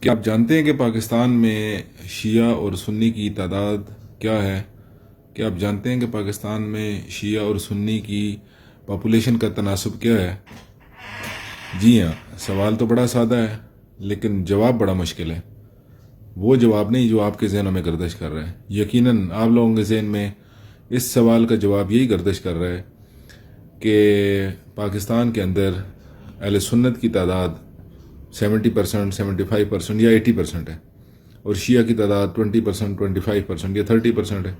کیا آپ جانتے ہیں کہ پاکستان میں شیعہ اور سنی کی تعداد کیا ہے؟ کیا آپ جانتے ہیں کہ پاکستان میں شیعہ اور سنی کی پاپولیشن کا تناسب کیا ہے؟ جی ہاں، سوال تو بڑا سادہ ہے لیکن جواب بڑا مشکل ہے۔ وہ جواب نہیں جو آپ کے ذہنوں میں گردش کر رہا ہے۔ یقیناً آپ لوگوں کے ذہن میں اس سوال کا جواب یہی گردش کر رہا ہے کہ پاکستان کے اندر اہل سنت کی تعداد 70%، 75% یا 80% ہے، اور شیعہ کی تعداد 20%، 25% یا 30% ہے۔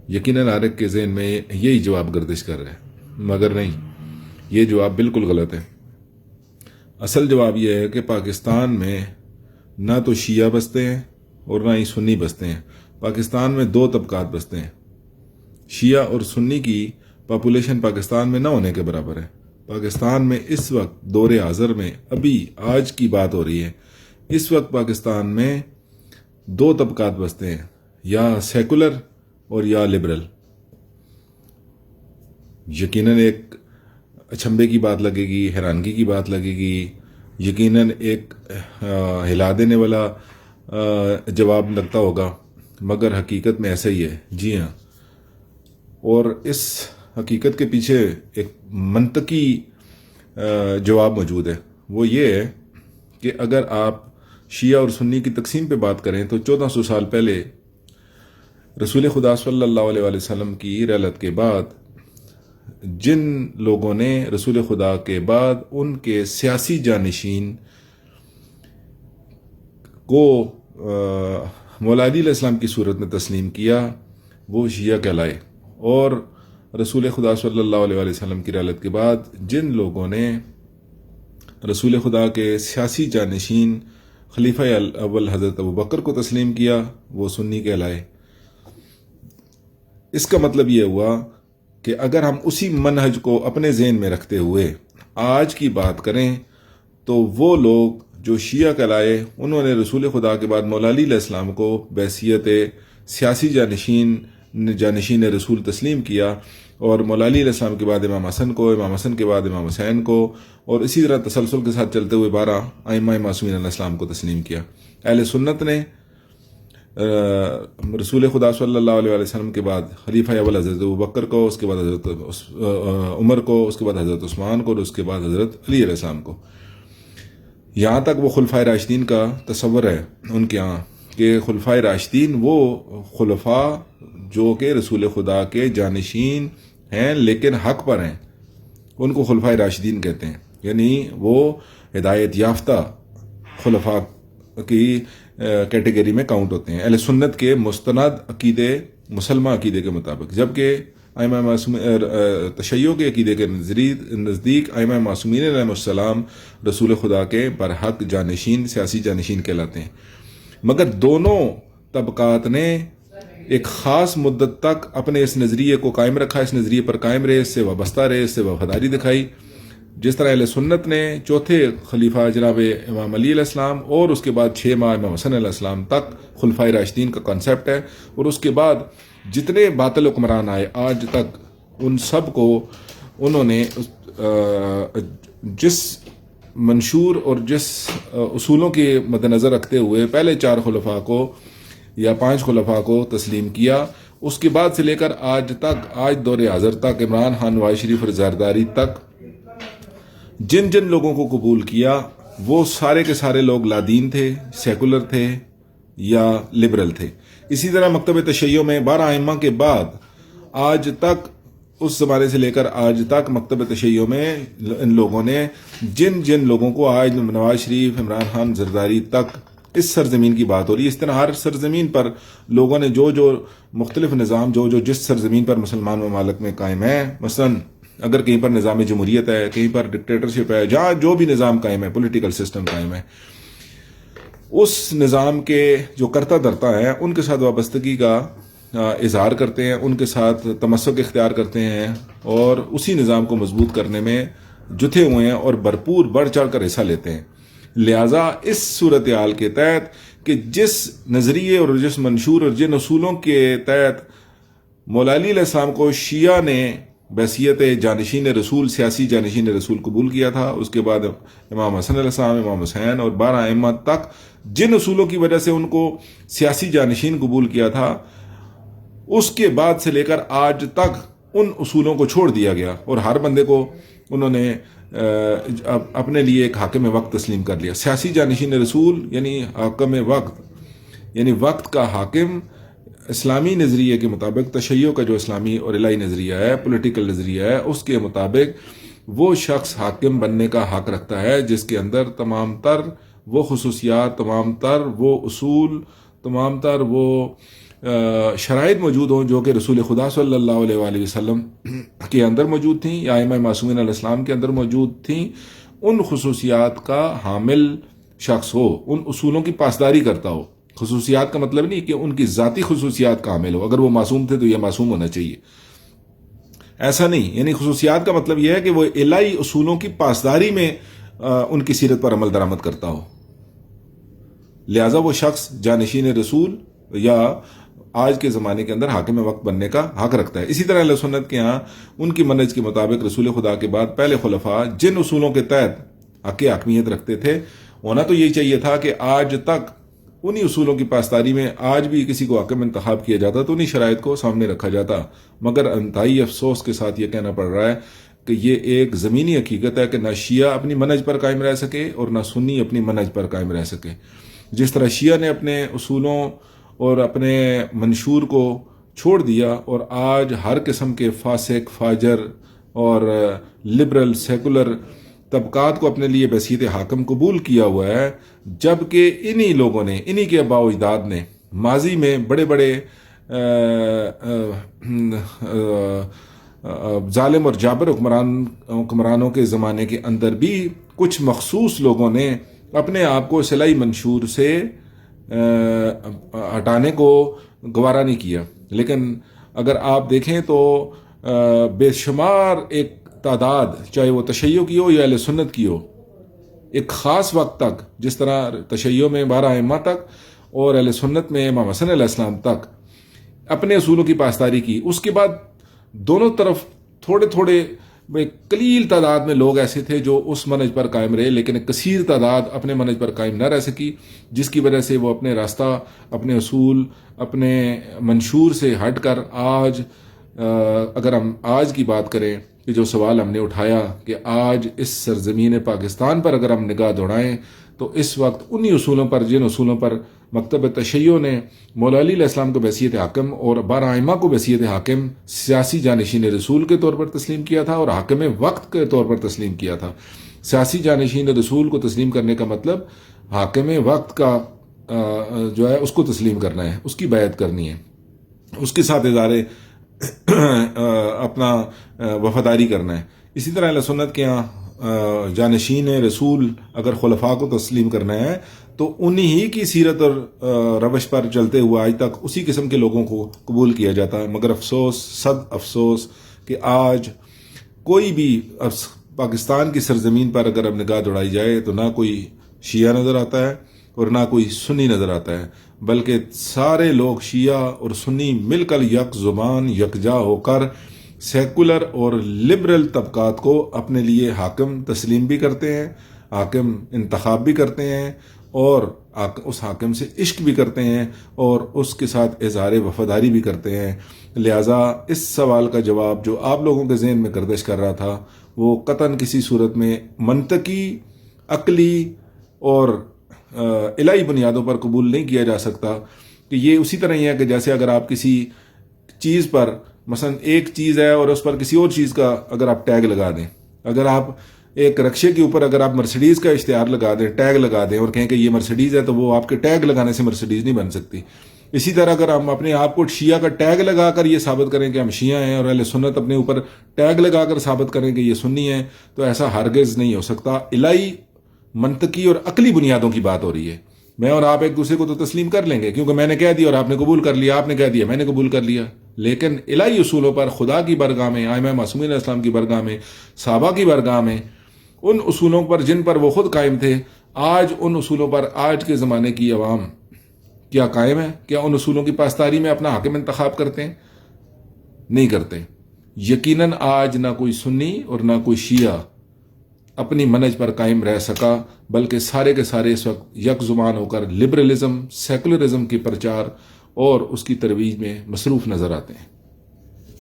یقیناً ہر ایک کے ذہن میں یہی جواب گردش کر رہا ہے، مگر نہیں، یہ جواب بالکل غلط ہے۔ اصل جواب یہ ہے کہ پاکستان میں نہ تو شیعہ بستے ہیں اور نہ ہی سنی بستے ہیں۔ پاکستان میں دو طبقات بستے ہیں۔ شیعہ اور سنی کی پاپولیشن پاکستان میں نہ ہونے کے برابر ہے۔ پاکستان میں اس وقت دور حاضر میں ابھی آج کی بات ہو رہی ہے، اس وقت پاکستان میں دو طبقات بستے ہیں، یا سیکولر اور یا لبرل۔ یقیناً ایک اچنبے کی بات لگے گی، حیرانگی کی بات لگے گی، یقیناً ایک ہلا دینے والا جواب لگتا ہوگا، مگر حقیقت میں ایسا ہی ہے۔ جی ہاں، اور اس حقیقت کے پیچھے ایک منطقی جواب موجود ہے۔ وہ یہ ہے کہ اگر آپ شیعہ اور سنی کی تقسیم پہ بات کریں تو 1400 سال پہلے رسول خدا صلی اللہ علیہ وسلم کی رحلت کے بعد جن لوگوں نے رسول خدا کے بعد ان کے سیاسی جانشین کو مولا علی علیہ السلام کی صورت میں تسلیم کیا، وہ شیعہ کہلائے۔ اور رسول خدا صلی اللہ علیہ وسلم کی رحلت کے بعد جن لوگوں نے رسول خدا کے سیاسی جانشین خلیفہ اول حضرت ابوبکر کو تسلیم کیا، وہ سنی کہلائے۔ اس کا مطلب یہ ہوا کہ اگر ہم اسی منہج کو اپنے ذہن میں رکھتے ہوئے آج کی بات کریں تو وہ لوگ جو شیعہ کہلائے انہوں نے رسول خدا کے بعد مولا علی علیہ السلام کو بحیثیت سیاسی جانشین رسول تسلیم کیا، اور مولا علی علیہ السلام کے بعد امام حسن کو، امام حسن کے بعد امام حسین کو، اور اسی طرح تسلسل کے ساتھ چلتے ہوئے 12 ائمہ معصومین علیہ السلام کو تسلیم کیا۔ اہل سنت نے رسول خدا صلی اللہ علیہ وسلم کے بعد خلیفہ اول حضرت ابوبکر کو، اس کے بعد حضرت عمر کو، اس کے بعد حضرت عثمان کو، اور اس کے بعد حضرت علی علیہ السلام کو، یہاں تک وہ خلفائے راشدین کا تصور ہے ان کے ہاں کہ خلفائے راشدین وہ خلفاء جو کہ رسول خدا کے جانشین ہیں لیکن حق پر ہیں، ان کو خلفائے راشدین کہتے ہیں، یعنی وہ ہدایت یافتہ خلفاء کی کیٹیگری میں کاؤنٹ ہوتے ہیں اہل سنت کے مستند عقیدے، مسلمہ عقیدے کے مطابق، جبکہ ائمہ تشیع کے عقیدے کے نزدیک ائمہ معصومین علیہ السلام رسول خدا کے برحق جانشین، سیاسی جانشین کہلاتے ہیں۔ مگر دونوں طبقات نے ایک خاص مدت تک اپنے اس نظریے کو قائم رکھا، اس نظریے پر قائم رہے، اس سے وابستہ رہے، اس سے وفاداری دکھائی۔ جس طرح اہل سنت نے چوتھے خلیفہ جناب امام علی علیہ السلام اور اس کے بعد 6 ماہ امام حسن علیہ السلام تک خلفائے راشدین کا کانسیپٹ ہے، اور اس کے بعد جتنے باطل حکمران آئے آج تک ان سب کو انہوں نے جس منشور اور جس اصولوں کے مد نظر رکھتے ہوئے پہلے 4 خلفاء کو یا 5 خلفاء کو تسلیم کیا، اس کے بعد سے لے کر آج تک، آج دور حاضر تک، عمران خان، نواز شریف اور زرداری تک جن لوگوں کو قبول کیا وہ سارے کے سارے لوگ لادین تھے، سیکولر تھے یا لبرل تھے۔ اسی طرح مکتب تشیع میں 12 ائمہ کے بعد آج تک، اس زمانے سے لے کر آج تک مکتب تشیع میں ان لوگوں نے جن لوگوں کو آج نواز شریف، عمران خان، زرداری تک اس سرزمین کی بات ہو رہی ہے، اس طرح ہر سرزمین پر لوگوں نے جو مختلف نظام جو جس سرزمین پر مسلمان ممالک میں قائم ہے، مثلا اگر کہیں پر نظام جمہوریت ہے، کہیں پر ڈکٹیٹرشپ ہے، جہاں جو بھی نظام قائم ہے، پولیٹیکل سسٹم قائم ہے، اس نظام کے جو کرتا دھرتا ہیں ان کے ساتھ وابستگی کا اظہار کرتے ہیں، ان کے ساتھ تمسک اختیار کرتے ہیں، اور اسی نظام کو مضبوط کرنے میں جتے ہوئے ہیں اور بھرپور بڑھ چڑھ کر حصہ لیتے ہیں۔ لہٰذا اس صورتحال کے تحت کہ جس نظریے اور جس منشور اور جن اصولوں کے تحت مولا علی علیہ السلام کو شیعہ نے بحیثیت جانشین رسول، سیاسی جانشین رسول قبول کیا تھا. اس کے بعد امام حسن علیہ السلام، امام حسین اور 12 ائمہ تک جن اصولوں کی وجہ سے ان کو سیاسی جانشین قبول کیا تھا، اس کے بعد سے لے کر آج تک ان اصولوں کو چھوڑ دیا گیا اور ہر بندے کو انہوں نے اپنے لیے ایک حاکم وقت تسلیم کر لیا. سیاسی جانشین رسول یعنی حاکم وقت، یعنی وقت کا حاکم. اسلامی نظریے کے مطابق، تشیع کا جو اسلامی اور الہی نظریہ ہے، پولیٹیکل نظریہ ہے، اس کے مطابق وہ شخص حاکم بننے کا حق رکھتا ہے جس کے اندر تمام تر وہ خصوصیات، تمام تر وہ اصول، تمام تر وہ شرائط موجود ہوں جو کہ رسول خدا صلی اللہ علیہ وآلہ وسلم کے اندر موجود تھیں یا ائمہ معصومین علیہ السلام کے اندر موجود تھیں. ان خصوصیات کا حامل شخص ہو، ان اصولوں کی پاسداری کرتا ہو. خصوصیات کا مطلب نہیں کہ ان کی ذاتی خصوصیات کا حامل ہو. اگر وہ معصوم تھے تو یہ معصوم ہونا چاہیے، ایسا نہیں. یعنی خصوصیات کا مطلب یہ ہے کہ وہ الہی اصولوں کی پاسداری میں ان کی سیرت پر عمل درآمد کرتا ہو. لہذا وہ شخص جانشین رسول یا آج کے زمانے کے اندر حاکم وقت بننے کا حق رکھتا ہے. اسی طرح اہل سنت کے ہاں ان کی منہج کے مطابق رسول خدا کے بعد پہلے خلفاء جن اصولوں کے تحت حق حاکمیت رکھتے تھے، ہونا تو یہی چاہیے تھا کہ آج تک انہی اصولوں کی پاسداری میں آج بھی کسی کو حاکم انتخاب کیا جاتا تو انہی شرائط کو سامنے رکھا جاتا. مگر انتہائی افسوس کے ساتھ یہ کہنا پڑ رہا ہے کہ یہ ایک زمینی حقیقت ہے کہ نہ شیعہ اپنی منہج پر قائم رہ سکے اور نہ سنی اپنی منہج پر قائم رہ سکے. جس طرح شیعہ نے اپنے اصولوں اور اپنے منشور کو چھوڑ دیا اور آج ہر قسم کے فاسق، فاجر اور لبرل، سیکولر طبقات کو اپنے لیے بحیثیت حاکم قبول کیا ہوا ہے، جبکہ انہی لوگوں نے، انہی کے آباء و اجداد نے ماضی میں بڑے بڑے ظالم اور جابر حکمرانوں کے زمانے کے اندر بھی کچھ مخصوص لوگوں نے اپنے آپ کو صلاحی منشور سے ہٹانے کو گوارا نہیں کیا. لیکن اگر آپ دیکھیں تو بے شمار ایک تعداد، چاہے وہ تشیع کی ہو یا اہل سنت کی ہو، ایک خاص وقت تک، جس طرح تشیع میں 12 ائمہ تک اور اہل سنت میں امام حسن علیہ السلام تک اپنے اصولوں کی پاسداری کی. اس کے بعد دونوں طرف تھوڑے تھوڑے قلیل تعداد میں لوگ ایسے تھے جو اس منہج پر قائم رہے، لیکن ایک کثیر تعداد اپنے منہج پر قائم نہ رہ سکی، جس کی وجہ سے وہ اپنے راستہ، اپنے اصول، اپنے منشور سے ہٹ کر آج اگر ہم آج کی بات کریں کہ جو سوال ہم نے اٹھایا کہ آج اس سرزمین پاکستان پر اگر ہم نگاہ دوڑائیں تو اس وقت انہی اصولوں پر، جن اصولوں پر مکتب تشیع نے مولا علی علیہ السلام کو بحیثیت حاکم اور 12 ائمہ کو بحیثیت حاکم سیاسی جانشین رسول کے طور پر تسلیم کیا تھا اور حاکم وقت کے طور پر تسلیم کیا تھا. سیاسی جانشین رسول کو تسلیم کرنے کا مطلب حاکم وقت کا جو ہے اس کو تسلیم کرنا ہے، اس کی بیعت کرنی ہے، اس کے ساتھ اظہار اپنا وفاداری کرنا ہے. اسی طرح اہل سنت کے ہاں جانشین رسول اگر خلفاء کو تسلیم کرنا ہے تو انہی ہی کی سیرت اور روش پر چلتے ہوئے آج تک اسی قسم کے لوگوں کو قبول کیا جاتا ہے. مگر افسوس، صد افسوس کہ آج کوئی بھی پاکستان کی سرزمین پر اگر اب نگاہ دوڑائی جائے تو نہ کوئی شیعہ نظر آتا ہے اور نہ کوئی سنی نظر آتا ہے، بلکہ سارے لوگ شیعہ اور سنی مل کر یک زبان، یکجا ہو کر سیکولر اور لبرل طبقات کو اپنے لیے حاکم تسلیم بھی کرتے ہیں، حاکم انتخاب بھی کرتے ہیں اور اس حاکم سے عشق بھی کرتے ہیں اور اس کے ساتھ اظہار وفاداری بھی کرتے ہیں. لہٰذا اس سوال کا جواب جو آپ لوگوں کے ذہن میں گردش کر رہا تھا وہ قطعاً کسی صورت میں منطقی، عقلی اور الہی بنیادوں پر قبول نہیں کیا جا سکتا. کہ یہ اسی طرح ہی ہے کہ جیسے اگر آپ کسی چیز پر، مثلا ایک چیز ہے اور اس پر کسی اور چیز کا اگر آپ ٹیگ لگا دیں، اگر آپ ایک رکشے کے اوپر اگر آپ مرسیڈیز کا اشتہار لگا دیں، ٹیگ لگا دیں اور کہیں کہ یہ مرسیڈیز ہے، تو وہ آپ کے ٹیگ لگانے سے مرسیڈیز نہیں بن سکتی. اسی طرح اگر ہم اپنے آپ کو شیعہ کا ٹیگ لگا کر یہ ثابت کریں کہ ہم شیعہ ہیں اور اہل سنت اپنے اوپر ٹیگ لگا کر ثابت کریں کہ یہ سنی ہیں، تو ایسا ہرگز نہیں ہو سکتا. الہی منطقی اور عقلی بنیادوں کی بات ہو رہی ہے. میں اور آپ ایک دوسرے کو تو تسلیم کر لیں گے کیونکہ میں نے کہہ دیا اور آپ نے قبول کر لیا، آپ نے کہہ دیا میں نے قبول کر لیا، لیکن الہی اصولوں پر، خدا کی برگاہ میں، ائمہ معصومین علیہ السلام کی برگاہ میں، صحابہ کی برگاہ میں، ان اصولوں پر جن پر وہ خود قائم تھے، آج ان اصولوں پر آج کے زمانے کی عوام کیا قائم ہے؟ کیا ان اصولوں کی پاسداری میں اپنا حاکم انتخاب کرتے ہیں؟ نہیں کرتے. یقیناً آج نہ کوئی سنی اور نہ کوئی شیعہ اپنی منہج پر قائم رہ سکا، بلکہ سارے کے سارے اس وقت یک زبان ہو کر لبرلزم، سیکولرزم کی پرچار اور اس کی ترویج میں مصروف نظر آتے ہیں۔